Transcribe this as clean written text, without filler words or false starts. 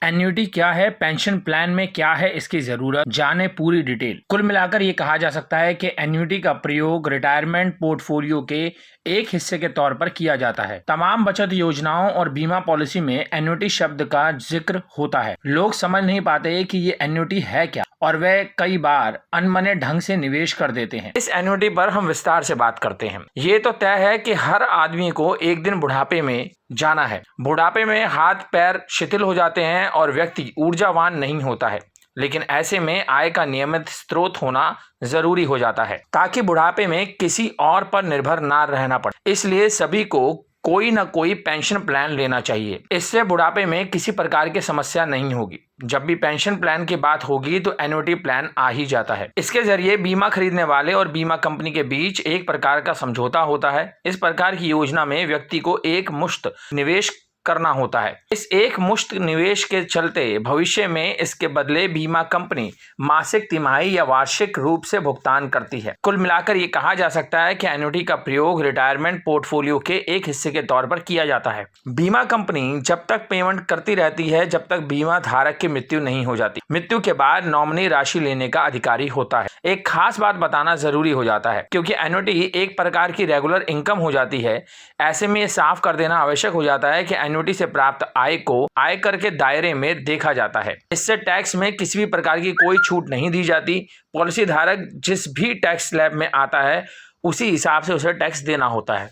Annuity क्या है, pension plan में क्या है इसकी जरूरत, जाने पूरी डिटेल। कुल मिलाकर ये कहा जा सकता है कि एन्युटी का प्रयोग रिटायरमेंट पोर्टफोलियो के एक हिस्से के तौर पर किया जाता है। तमाम बचत योजनाओं और बीमा पॉलिसी में एन्युटी शब्द का जिक्र होता है। लोग समझ नहीं पाते कि ये एन्युटी है क्या और वे कई बार अनमने ढंग से निवेश कर देते हैं। इस एन्युटी पर हम विस्तार से बात करते हैं। ये तो तय है कि हर आदमी को एक दिन बुढ़ापे में जाना है। बुढ़ापे में हाथ पैर शिथिल हो जाते हैं और व्यक्ति ऊर्जावान नहीं होता है, लेकिन ऐसे में आय का नियमित स्रोत होना जरूरी हो जाता है ताकि बुढ़ापे में किसी और पर निर्भर ना रहना पड़े। इसलिए सभी को कोई ना कोई पेंशन प्लान लेना चाहिए। इससे बुढ़ापे में किसी प्रकार की समस्या नहीं होगी। जब भी पेंशन प्लान की बात होगी तो एन्युटी प्लान आ ही जाता है। इसके जरिए बीमा खरीदने वाले और बीमा कंपनी के बीच एक प्रकार का समझौता होता है। इस प्रकार की योजना में व्यक्ति को एक मुश्त निवेश करना होता है। इस एक मुश्त निवेश के चलते भविष्य में इसके बदले बीमा कंपनी मासिक, तिमाही या वार्षिक रूप से भुगतान करती है। कुल मिलाकर ये कहा जा सकता है कि एन्युटी का प्रयोग रिटायरमेंट पोर्टफोलियो के एक हिस्से के तौर पर किया जाता है। बीमा कंपनी जब तक पेमेंट करती रहती है जब तक बीमा धारक की मृत्यु नहीं हो जाती। मृत्यु के बाद नॉमिनी राशि लेने का अधिकारी होता है। एक खास बात बताना जरूरी हो जाता है, क्योंकि एन्युटी एक प्रकार की रेगुलर इनकम हो जाती है। ऐसे में साफ कर देना आवश्यक हो जाता है कि एन्युटी से प्राप्त आय को आयकर के दायरे में देखा जाता है। इससे टैक्स में किसी भी प्रकार की कोई छूट नहीं दी जाती। पॉलिसी धारक जिस भी टैक्स स्लैब में आता है उसी हिसाब से उसे टैक्स देना होता है।